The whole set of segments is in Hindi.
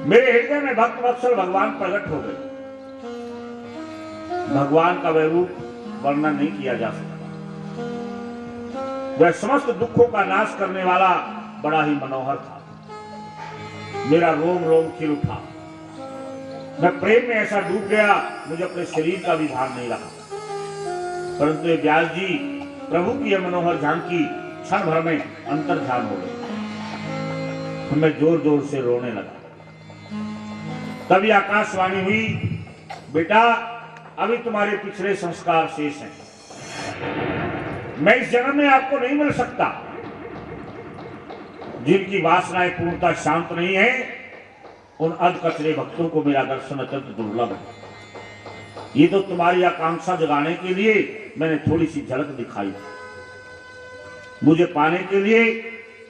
मेरे हृदय में भक्त वत्सल भगवान प्रकट हो गए। भगवान का वह रूप वर्णन नहीं किया जा सकता। वह समस्त दुखों का नाश करने वाला बड़ा ही मनोहर था। मेरा रोम रोम खिल उठा। मैं प्रेम में ऐसा डूब गया, मुझे अपने शरीर का भी भान नहीं रहा। परंतु ये व्यास जी प्रभु की यह मनोहर झांकी क्षण भर में अंतर ध्यान हो गई। मैं जोर जोर से रोने लगा। तभी आकाशवाणी हुई, बेटा अभी तुम्हारे पिछले संस्कार शेष हैं। मैं इस जन्म में आपको नहीं मिल सकता। जिनकी वासनाएं पूर्णतः शांत नहीं है, उन अध कचरे भक्तों को मेरा दर्शन अत्यंत दुर्लभ है। ये तो तुम्हारी आकांक्षा जगाने के लिए मैंने थोड़ी सी झलक दिखाई। मुझे पाने के लिए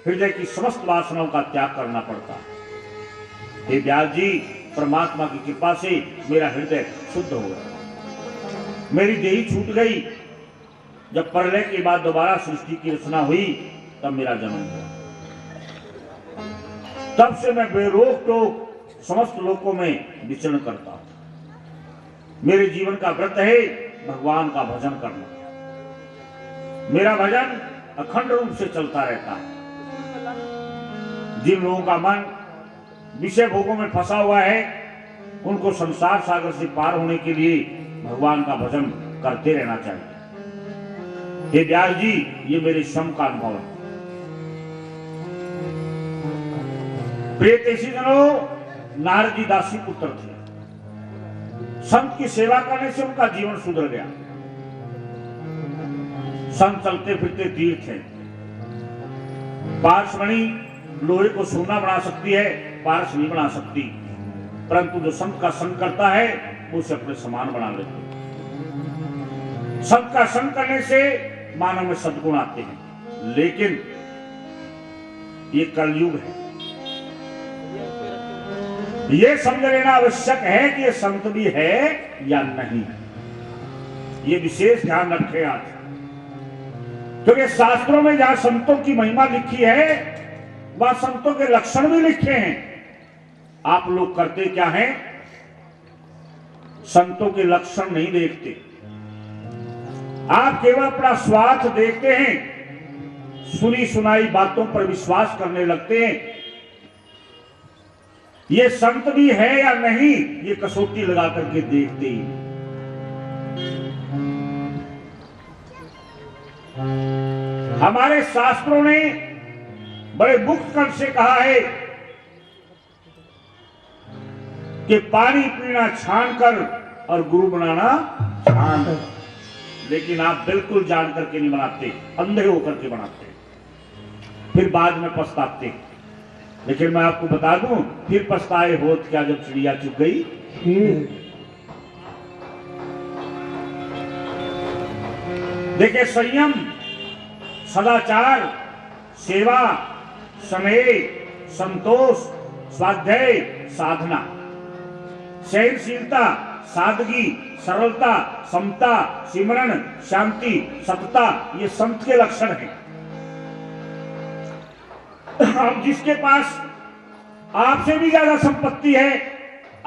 हृदय की समस्त वासनाओं का त्याग करना पड़ता। हे व्यास जी, परमात्मा की कृपा से मेरा हृदय शुद्ध हो गया। मेरी देही छूट गई। जब प्रलय के बाद दोबारा सृष्टि की रचना हुई, तब मेरा जन्म हुआ। तब से मैं बेरोक टोक समस्त लोकों में विचरण करता हूं। मेरे जीवन का व्रत है भगवान का भजन करना। मेरा भजन अखंड रूप से चलता रहता है। जिन लोगों का मन विषय भोगों में फंसा हुआ है, उनको संसार सागर से पार होने के लिए भगवान का भजन करते रहना चाहिए। हे व्यास जी, ये मेरे श्रम का अनुभव है। प्रिय तेसी जनों, नारद जी दासी पुत्र थे। संत की सेवा करने से उनका जीवन सुधर गया। संत चलते फिरते तीर्थ है। पारसमणि लोहे को सोना बना सकती है, पारस नहीं बना सकती। परंतु जो संत का संग करता है, उसे अपने समान बना लेते हैं। संत का संग करने से मानव में सद्गुण आते हैं। लेकिन ये कलयुग है। ये समझ लेना आवश्यक है कि ये संत भी है या नहीं। ये विशेष ध्यान रखें आज, क्योंकि शास्त्रों में जहां संतों की महिमा लिखी है, वहां संतों के लक्षण भी लिखे हैं। आप लोग करते क्या हैं? संतों के लक्षण नहीं देखते। आप केवल अपना स्वार्थ देखते हैं। सुनी सुनाई बातों पर विश्वास करने लगते हैं। ये संत भी है या नहीं, ये कसौटी लगा करके देखते ही। हमारे शास्त्रों ने बड़े मुक्त कंठ से कहा है कि पानी पीना छान कर और गुरु बनाना छान कर। लेकिन आप बिल्कुल जान करके नहीं बनाते, अंधे होकर के बनाते, फिर बाद में पछताते। लेकिन मैं आपको बता दूं, फिर पछताए होत क्या जब चिड़िया चुग गई। देखिए, संयम, सदाचार, सेवा, समय, संतोष, स्वाध्याय, साधना, सहनशीलता, सादगी, सरलता, समता, सिमरन, शांति, सतता, ये संत के लक्षण हैं। अब जिसके पास आपसे भी ज्यादा संपत्ति है,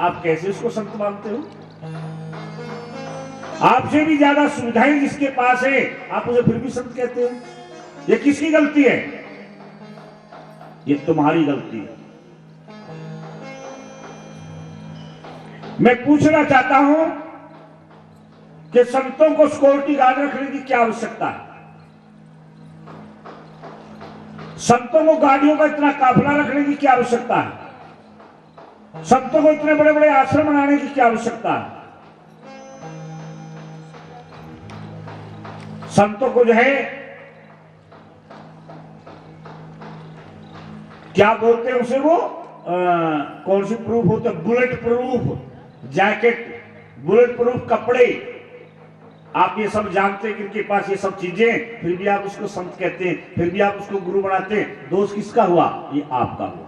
आप कैसे उसको संत मानते हो? आपसे भी ज्यादा सुविधाएं जिसके पास है, आप उसे फिर भी संत कहते हो? ये किसकी गलती है? ये तुम्हारी गलती है। मैं पूछना चाहता हूं कि संतों को सिक्योरिटी गार्ड रखने की क्या आवश्यकता है? संतों को गाड़ियों का इतना काफिला रखने की क्या आवश्यकता है? संतों को इतने बड़े बड़े आश्रम बनाने की क्या आवश्यकता है? संतों को जो है क्या बोलते हैं उसे, वो कौन सी प्रूफ होते, bullet proof jacket, bullet proof कपड़े, आप ये सब जानते हैं कि इनके पास ये सब चीजें, फिर भी आप उसको संत कहते हैं, फिर भी आप उसको गुरु बनाते हैं। दोष किसका हुआ? ये आपका हुआ।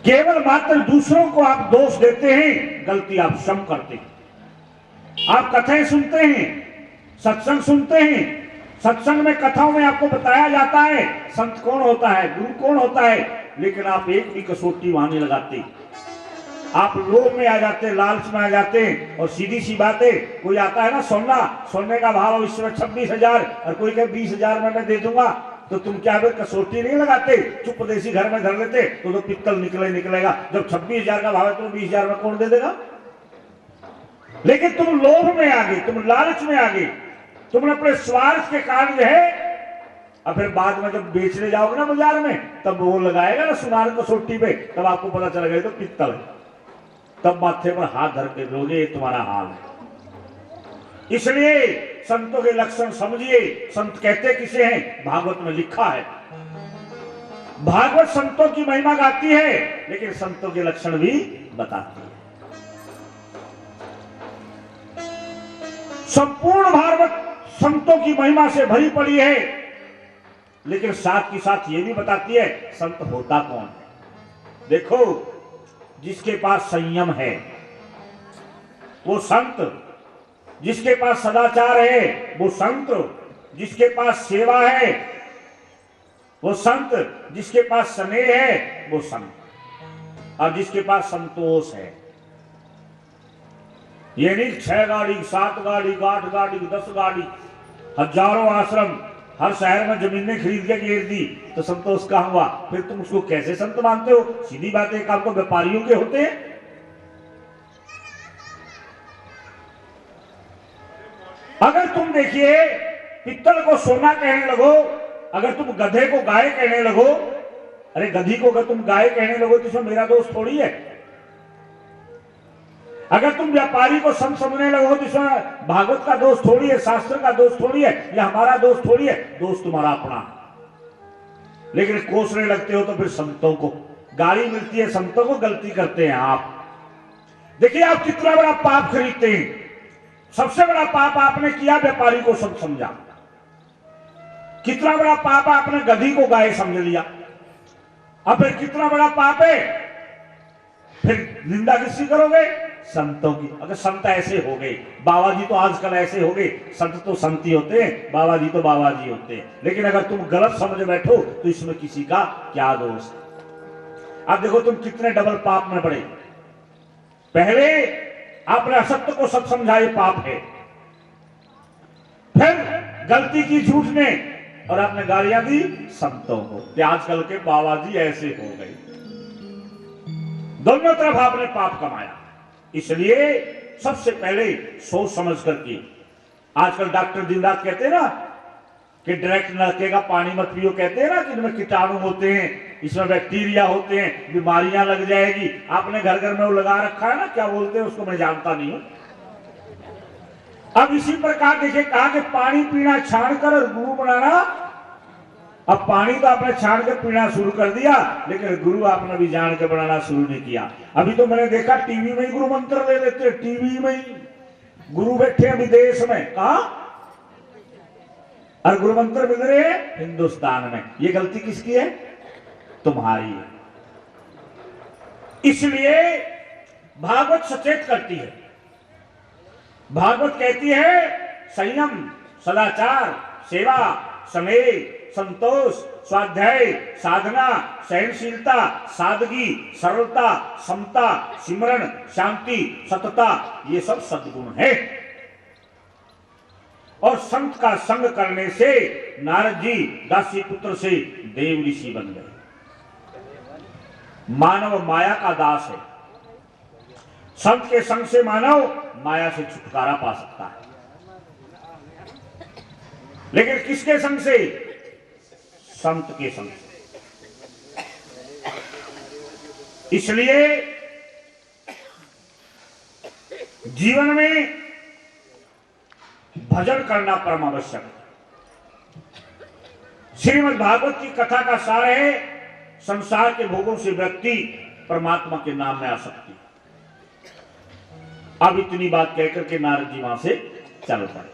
केवल मात्र दूसरों को आप दोष देते हैं, गलती आप क्षम करते हैं। आप कथाएं सुनते हैं, सत्संग सुनते हैं, सत्संग में, कथाओं में आपको बताया जाता है संत कौन होता है, गुरु कौन होता है, लेकिन आप एक भी कसौटी वहां नहीं लगाते। आप लोभ में आ जाते, लालच में आ जाते, और सीधी सी बात है, कोई आता है ना सोने का भाव इस समय 26,000 और कोई कहे 20,000 में मैं दे दूंगा, तो तुम क्या कसौटी नहीं लगाते, चुप देसी घर में धर लेते, तो पित्तल निकलेगा। जब 26,000 का भाव है तो 20,000 में कौन दे देगा? लेकिन तुम लोभ में आ गए, तुम लालच में आ गए, तुमने अपने स्वार्थ के कारण जो है, और फिर बाद में जब बेचने जाओगे ना बाजार में, तब वो लगाएगा ना सुनार कसौटी पे, तब आपको पता चल गया तो पित्तल है, तब माथे पर हाथ धर के रोगे, तुम्हारा हाल है। इसलिए संतों के लक्षण समझिए। संत कहते किसे हैं? भागवत में लिखा है। भागवत संतों की महिमा गाती है, लेकिन संतों के लक्षण भी बताती है। संपूर्ण भागवत संतों की महिमा से भरी पड़ी है, लेकिन साथ ही साथ ये भी बताती है संत होता कौन है। देखो, जिसके पास संयम है वो संत, जिसके पास सदाचार है वो संत, जिसके पास सेवा है वो संत, जिसके पास स्नेह है वो संत, और जिसके पास संतोष है। ये नहीं 6 गाड़ी, 7 गाड़ी, 8 गाड़ी, 10 गाड़ी, हजारों आश्रम, हर शहर में जमीनें खरीद के घेर दी, तो संतोष कहां हुआ? फिर तुम उसको कैसे संत मानते हो? सीधी बात है, काम तो व्यापारियों के होते हैं। अगर तुम देखिए पित्तल को सोना कहने लगो, अगर तुम गधे को गाय कहने लगो, अरे गधी को अगर तुम गाय कहने लगो तो इसमें मेरा दोस्त थोड़ी है। अगर तुम व्यापारी को संत समझने लगो तो इसमें भागवत का दोस्त थोड़ी है, शास्त्र का दोस्त थोड़ी है, या हमारा दोस्त थोड़ी है। दोस्त तुम्हारा अपना। लेकिन कोसने लगते हो तो फिर संतों को गाली मिलती है, संतों को गलती करते हैं आप। देखिए आप कितना बड़ा पाप खरीदते हैं। सबसे बड़ा पाप आपने किया, व्यापारी को संत समझा। कितना बड़ा पाप आपने गधी को गाय समझ लिया। अब फिर कितना बड़ा पाप है, फिर निंदा किसकी करोगे? संतों की। अगर संत ऐसे हो गए, बाबा जी तो आजकल ऐसे हो गए, संत तो संत ही होते हैं, बाबा जी तो बाबा जी होते हैं। लेकिन अगर तुम गलत समझ बैठो तो इसमें किसी का क्या दोष है? अब देखो तुम कितने डबल पाप में पड़े। पहले आपने असत्य को सत्य समझा, ये पाप है। फिर गलती की झूठ ने, और आपने गालियां दी संतों को कि आजकल के बाबा जी ऐसे हो गए। दोनों तरफ आपने पाप कमाया। इसलिए सबसे पहले सोच समझ करके, आजकल डॉक्टर दिन रात कहते हैं ना कि डायरेक्ट नलके का पानी मत पियो, कहते हैं ना कि इनमें कीटाणु होते हैं, इसमें बैक्टीरिया होते हैं, बीमारियां लग जाएगी। आपने घर घर में वो लगा रखा है ना, क्या बोलते हैं उसको, मैं जानता नहीं हूं। अब इसी प्रकार देखिए, कहा कि पानी पीना छान कर और गुरु बनाना। अब पानी तो आपने छान के पीना शुरू कर दिया, लेकिन गुरु आपने भी जान के बनाना शुरू नहीं किया। अभी तो मैंने देखा टीवी में ही गुरु मंत्र ले लेते, टीवी में ही गुरु बैठे हैं विदेश में, कहा, और गुरु मंत्र मिल रहे हैं हिंदुस्तान में। ये गलती किसकी है? तुम्हारी है। इसलिए भागवत सचेत करती है। भागवत कहती है संयम, सदाचार, सेवा, स्नेह, संतोष, स्वाध्याय, साधना, सहनशीलता, सादगी, सरलता, समता, सिमरण, शांति, सतता, ये सब सद्गुण है। और संत का संग करने से नारद जी दासी पुत्र से देव ऋषि बन गए। मानव माया का दास है। संत के संग से मानव माया से छुटकारा पा सकता है। लेकिन किसके संग से? संत के संग से। इसलिए जीवन में भजन करना परम आवश्यक है। श्रीमद् भागवत की कथा का सार है, संसार के भोगों से व्यक्ति परमात्मा के नाम में आ सकती है। अब इतनी बात कहकर के नारद जी वहां से चल पड़े।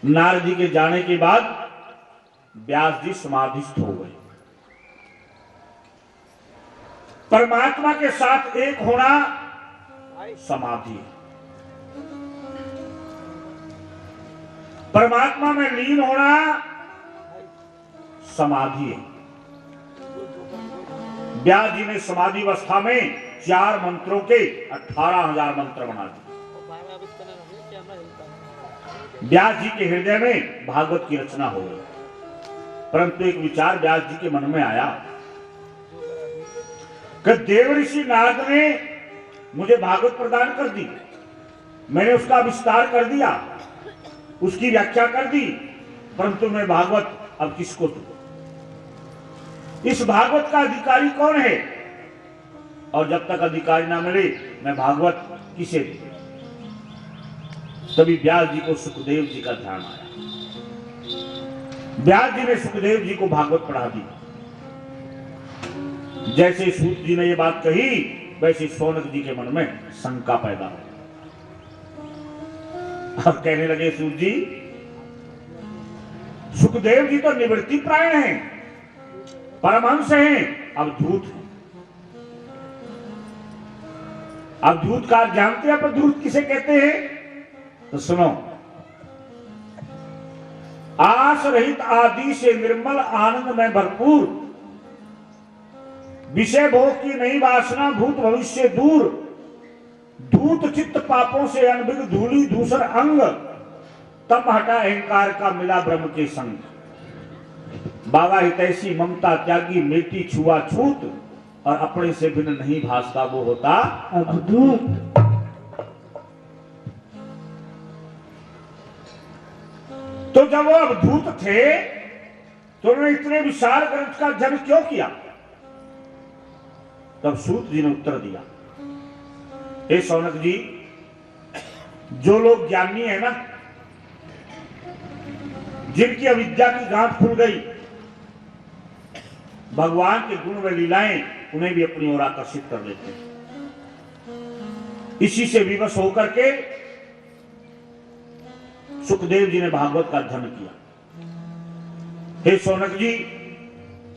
नारद जी के जाने के बाद व्यास जी समाधिस्थ हो गए। परमात्मा के साथ एक होना समाधि है। परमात्मा में लीन होना समाधि है। व्यास जी ने समाधि अवस्था में 4 मंत्रों के 18,000 मंत्र बना दिए। व्यास जी के हृदय में भागवत की रचना हो गई। परंतु एक विचार व्यास जी के मन में आया कि देव ऋषि नारद ने मुझे भागवत प्रदान कर दी, मैंने उसका विस्तार कर दिया, उसकी व्याख्या कर दी, परंतु मैं भागवत अब किसको दूं? इस भागवत का अधिकारी कौन है? और जब तक अधिकारी ना मिले मैं भागवत किसे दूं? तभी व्यास जी को सुखदेव जी का ध्यान आया। व्यास जी ने सुखदेव जी को भागवत पढ़ा दी। जैसे सूत जी ने ये बात कही, वैसे शौनक जी के मन में शंका पैदा हो। अब कहने लगे, सूत जी, सुखदेव जी तो निवृत्ति प्राण हैं, परमहंस हैं, अवधूत हैं। अवधूत का जानते हैं अवधूत किसे कहते हैं? तो सुनो, आस रहित आदि से निर्मल आनंद में भरपूर, विषय भोग की नई वासना भूत भविष्य दूर, धूत चित्त पापों से अनभिग धूली दूसर अंग, तब हटा अहंकार का मिला ब्रह्म के संग। बाबा हितैषी ममता त्यागी मेटी छुआ छूत, और अपने से बिन नहीं भासता वो होता अवधूत। तो जब वो अवधूत थे तो उन्होंने इतने विशाल ग्रंथ का जन्म क्यों किया? तब सूत जी ने उत्तर दिया, हे शौनक जी, जो लोग ज्ञानी है ना, जिनकी अविद्या की गांठ खुल गई, भगवान के गुण व लीलाएं उन्हें भी अपनी ओर आकर्षित कर लेते हैं। इसी से विवश होकर के सुखदेव जी ने भागवत का अध्ययन किया। हे शौनक जी,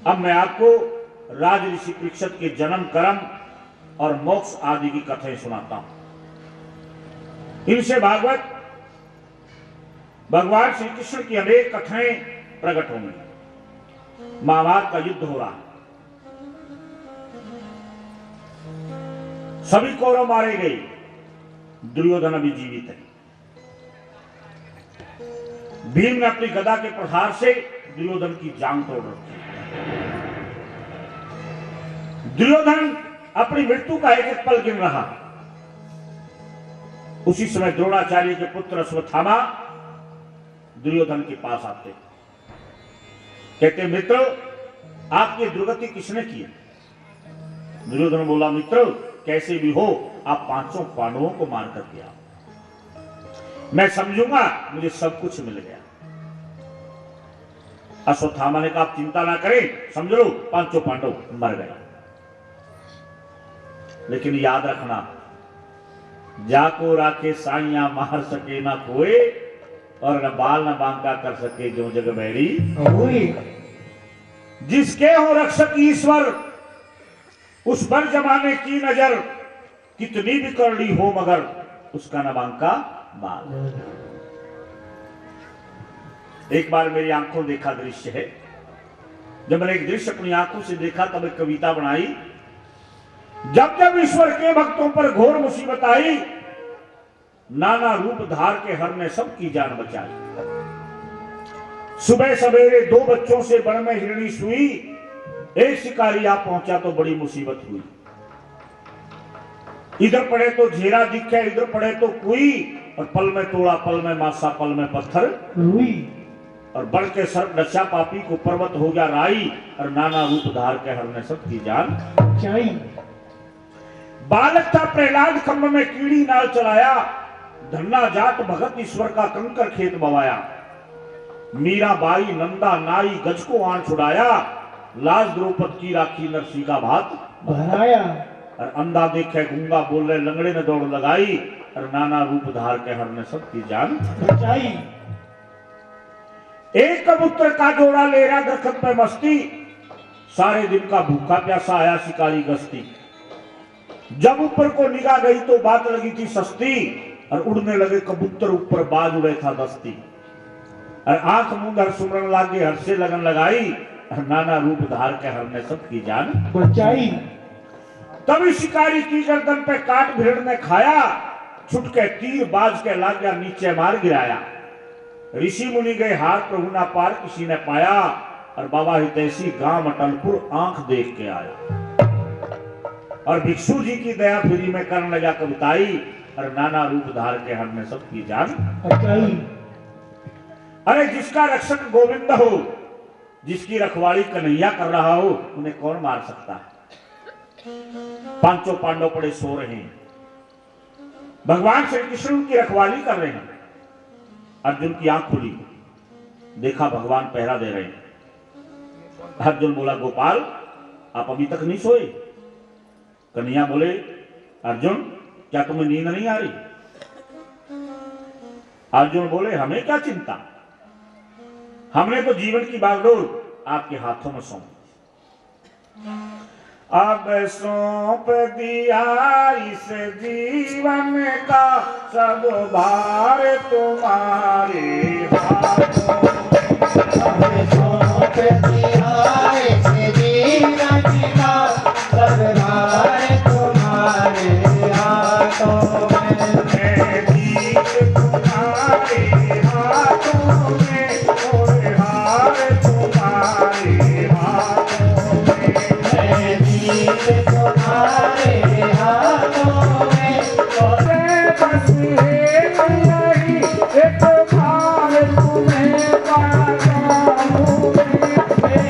अब मैं आपको राज ऋषि परीक्षित के जन्म कर्म और मोक्ष आदि की कथाएं सुनाता हूं। इनसे भागवत भगवान श्री कृष्ण की अनेक कथाएं प्रकट होंगी। महाभारत का युद्ध हो रहा है, सभी कौरव मारे गए, दुर्योधन अभी जीवित है। भीम ने अपनी गदा के प्रहार से दुर्योधन की जांग तोड़ रखी। दुर्योधन अपनी मृत्यु का एक एक पल गिन रहा। उसी समय द्रोणाचार्य के पुत्र अश्वत्थामा दुर्योधन के पास आते, कहते, मित्र, आपकी दुर्गति किसने की? दुर्योधन बोला, मित्र, कैसे भी हो आप 5 पांडवों को मार कर दिया, मैं समझूंगा मुझे सब कुछ मिल गया। अश्वत्थामा ने कहा, आप चिंता ना करें, समझ लो 5 पांडव मर गए। लेकिन याद रखना, जाको राखे साइया मार सके ना कोई, और न बाल न बांका कर सके जो जग बैरी हुई। जिसके हो रक्षक ईश्वर, उस पर जमाने की नजर, कितनी भी करड़ी हो मगर उसका न बांका बाल। एक बार मेरी आंखों देखा दृश्य है, जब मैंने एक दृश्य अपनी आंखों से देखा तब एक कविता बनाई। जब जब ईश्वर के भक्तों पर घोर मुसीबत आई, नाना रूप धार के हर ने सबकी जान बचाई। सुबह सवेरे 2 बच्चों से बन में हिरणी सुई, एक शिकारी आ पहुंचा तो बड़ी मुसीबत हुई। इधर पड़े तो झेरा दिखे, इधर पड़े तो कुई, और पल में तोड़ा पल में मासा पल में पत्थर हुई। और बढ़ के सर नशा पापी को पर्वत हो गया राई, और नाना रूप धार के हर ने सबकी जान बचाई। बालक था प्रहलाद खम्भ में कीड़ी नाल चलाया, धन्ना जाट भगत ईश्वर का कंकर खेत बवाया। मीरा बाई नंदा नाई गज को आन छुड़ाया, लाज द्रौपद की राखी नरसी का भात भराया। और अंधा देखे गूंगा बोले लंगड़े ने दौड़ लगाई, और नाना रूप धार के हर ने सबकी जान बचाई। एक कबूतर का जोड़ा ले रहा दरखत पे मस्ती, सारे दिन का भूखा प्यासा आया शिकारी गश्ती। जब ऊपर को निगाह गई तो बात लगी थी सस्ती, और उड़ने लगे कबूतर ऊपर बाज उड़े था दस्ती। और आंख मूंद हर सुमरन लागे, हर से लगन लगाई, नाना रूप धार के हर ने सबकी जान बचाई। तभी शिकारी की गर्दन पे काट भेड़ ने खाया, छुट के तीर बाज के लाग गया, नीचे मार गिराया। ऋषि मुनि गए हार प्रभु ना पार किसी ने पाया, और बाबा हितैषी गांव अटलपुर आंख देख के आया। और भिक्षु जी की दया फिरी में करने लगा कविताई, और नाना रूप धार के हर ने सबकी जान बचाई। अरे जिसका रक्षक गोविंद हो, जिसकी रखवाली कन्हैया कर रहा हो, उन्हें कौन मार सकता है। पांचों पांडव पड़े सो रहे हैं, भगवान श्री कृष्ण उनकी रखवाली कर रहे हैं। अर्जुन की आंख खुली, देखा भगवान पहरा दे रहे हैं। अर्जुन बोला गोपाल आप अभी तक नहीं सोए। कन्हैया बोले अर्जुन क्या तुम्हें नींद नहीं आ रही। अर्जुन बोले हमें क्या चिंता, हमने तो जीवन की बागडोर आपके हाथों में सौंप दी। अब सौंप दिया इस जीवन का सब भार तुम्हारे हाथों में। सौंप दिया इस जीवन का सब भार तुम्हारे हाथों में। मैं जीत तुम्हारे हाथों में, और हार तुम्हारे हाथों में। मैं जीत तुम्हारे हाथों में, और बस एक यही एक भार तुम्हें पाता हूँ मैं।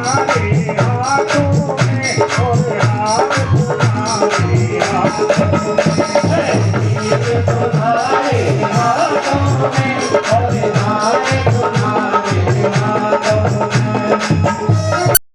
तुम्हारे हाथों में और हार तुम्हारे हाथों में। जीत तुम्हारे